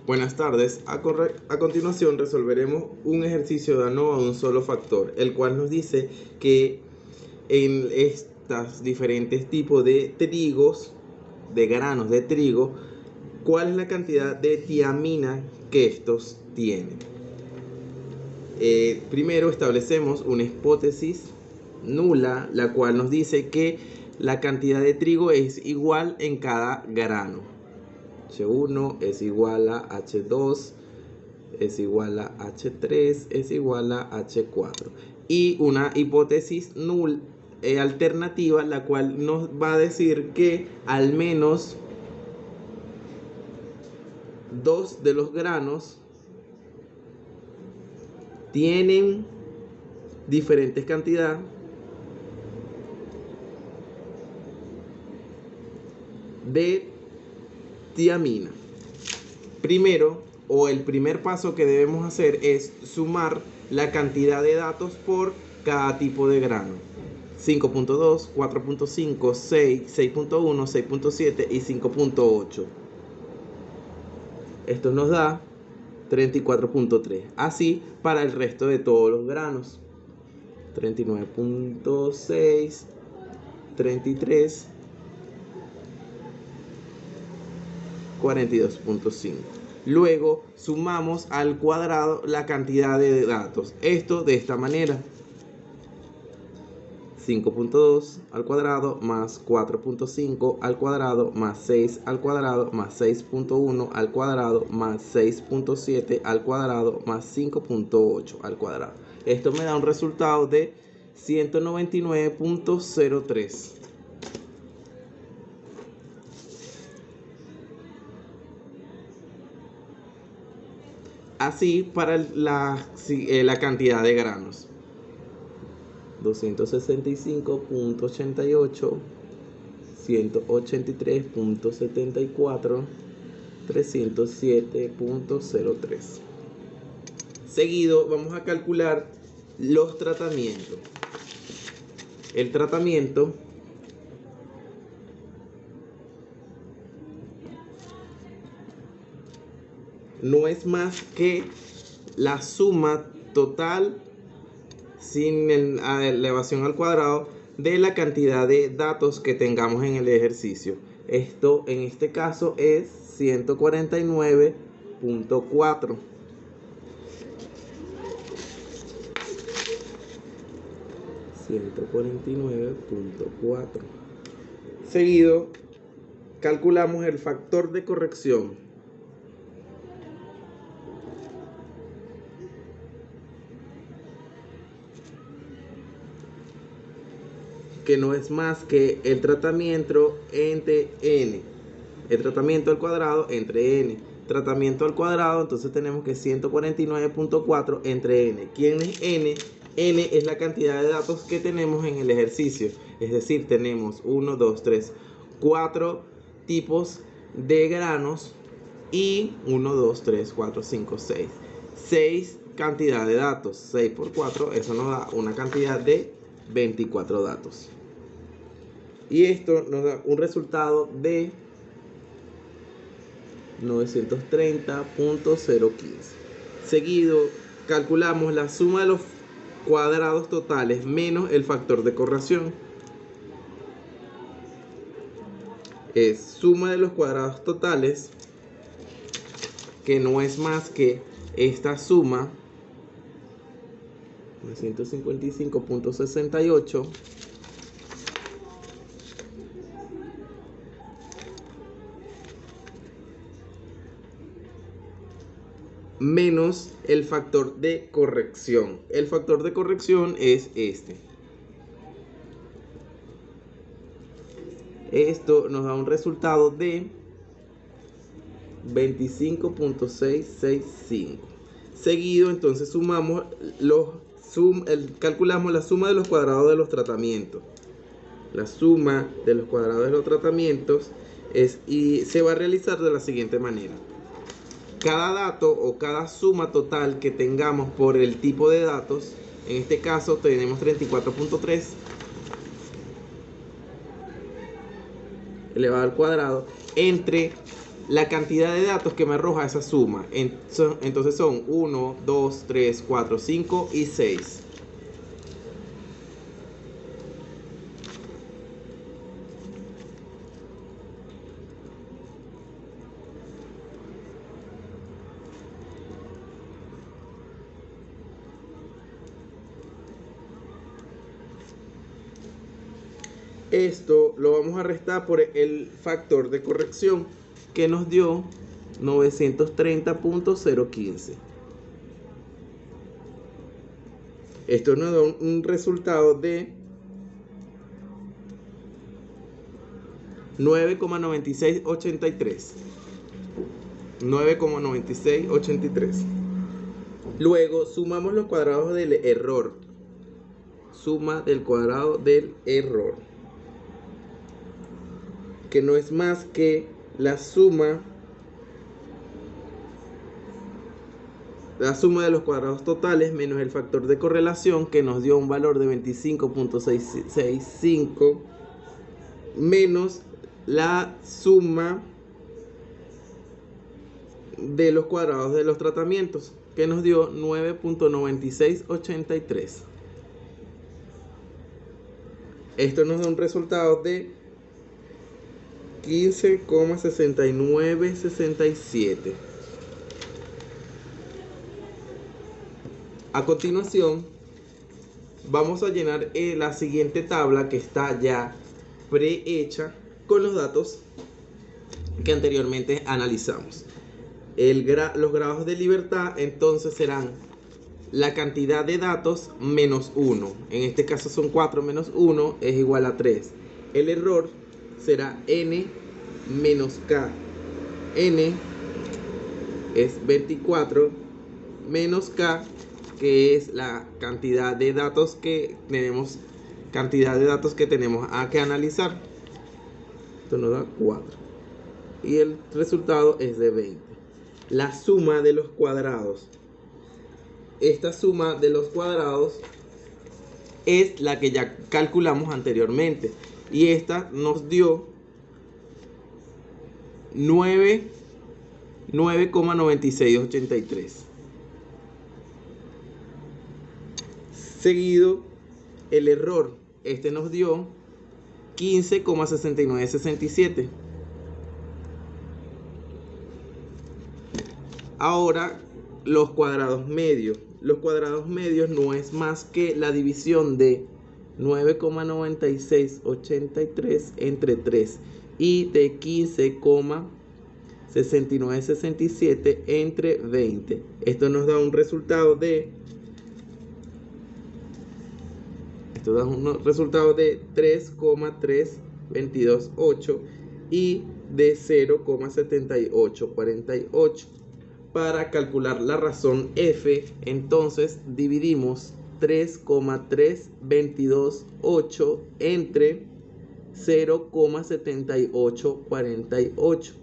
Buenas tardes. A continuación resolveremos un ejercicio dado a un solo factor, el cual nos dice que en estos diferentes tipos de trigos, de granos de trigo, ¿cuál es la cantidad de tiamina que estos tienen? Primero establecemos una hipótesis nula, la cual nos dice que la cantidad de trigo es igual en cada grano. H1 es igual a H2 es igual a H3 es igual a H4. Y una hipótesis nula alternativa, la cual nos va a decir que al menos dos de los granos tienen diferentes cantidades de tiamina. Primero, o el primer paso que debemos hacer es sumar la cantidad de datos por cada tipo de grano: 5.2, 4.5, 6, 6.1, 6.7 y 5.8. Esto nos da 34.3. Así para el resto de todos los granos: 39.6, 33, 42.5. Luego sumamos al cuadrado la cantidad de datos. Esto de esta manera: 5.2 al cuadrado más 4.5 al cuadrado más 6 al cuadrado más 6.1 al cuadrado más 6.7 al cuadrado más 5.8 al cuadrado. Esto me da un resultado de 199.03. Así para la cantidad de granos: 265.88, 183.74, 307.03. Seguido vamos a calcular los tratamientos. El tratamiento no es más que la suma total sin elevación al cuadrado de la cantidad de datos que tengamos en el ejercicio. Esto en este caso es 149.4. Seguido calculamos el factor de corrección, que no es más que el tratamiento entre n, el tratamiento al cuadrado entre n, tratamiento al cuadrado. Entonces tenemos que 149.4 entre n. ¿Quién es n? N es la cantidad de datos que tenemos en el ejercicio. Es decir, tenemos 1, 2, 3, 4 tipos de granos y 1, 2, 3, 4, 5, 6. 6 cantidad de datos. 6 por 4, eso nos da una cantidad de 24 datos. Y esto nos da un resultado de 930.015. Seguido calculamos la suma de los cuadrados totales menos el factor de corrección. Es suma de los cuadrados totales, que no es más que esta suma, 955.68, menos el factor de corrección. El factor de corrección es este. Esto nos da un resultado de 25.665. Seguido, entonces sumamos calculamos la suma de los cuadrados de los tratamientos. La suma de los cuadrados de los tratamientos se va a realizar de la siguiente manera: cada dato o cada suma total que tengamos por el tipo de datos, en este caso tenemos 34.3 elevado al cuadrado, entre la cantidad de datos que me arroja esa suma. Entonces son 1, 2, 3, 4, 5 y 6. Esto lo vamos a restar por el factor de corrección que nos dio 930.015. Esto nos da un resultado de 9,9683. 9,9683. Luego sumamos los cuadrados del error. Suma del cuadrado del error, que no es más que la suma de los cuadrados totales menos el factor de correlación, que nos dio un valor de 25.665, menos la suma de los cuadrados de los tratamientos, que nos dio 9.9683. Esto nos da un resultado de 15,6967. A continuación, vamos a llenar la siguiente tabla, que está ya prehecha con los datos que anteriormente analizamos. Los grados de libertad entonces serán la cantidad de datos menos 1. En este caso son 4 menos 1 es igual a 3. El error será n menos k. N es 24 menos k, que es la cantidad de datos que tenemos, a que analizar. Esto nos da 4 y el resultado es de 20. La suma de los cuadrados. Esta suma de los cuadrados es la que ya calculamos anteriormente, y esta nos dio 9,9683. Seguido el error, este nos dio 15,6967. Ahora los cuadrados medios. Los cuadrados medios no es más que la división de 9,9683 entre 3 y de 15,6967 entre 20. Esto nos da un resultado de 3,3228 y de 0,7848. Para calcular la razón f, entonces dividimos 3,3228 entre 0,7848.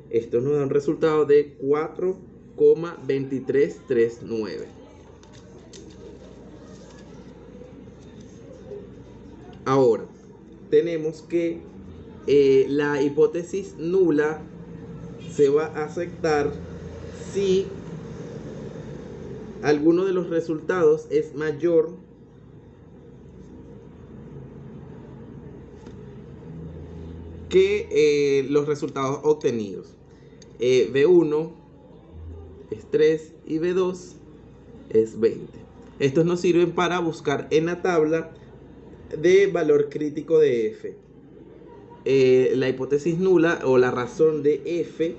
Esto nos da un resultado de 4,2339. Ahora tenemos que la hipótesis nula se va a aceptar si alguno de los resultados es mayor que los resultados obtenidos. B1 es 3 y B2 es 20. Estos nos sirven para buscar en la tabla de valor crítico de f. La hipótesis nula o la razón de f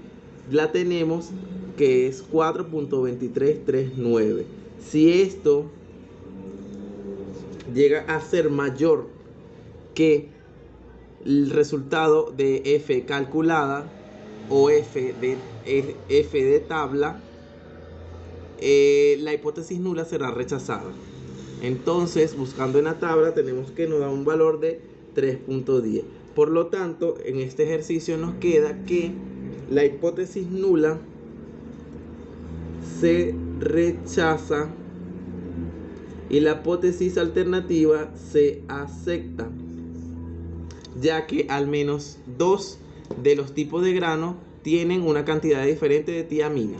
la tenemos, que es 4.2339. Si esto llega a ser mayor que el resultado de f calculada o f de tabla, la hipótesis nula será rechazada. Entonces, buscando en la tabla, tenemos que nos da un valor de 3.10. Por lo tanto, en este ejercicio nos queda que la hipótesis nula se rechaza y la hipótesis alternativa se acepta, ya que al menos dos de los tipos de grano tienen una cantidad diferente de tiamina.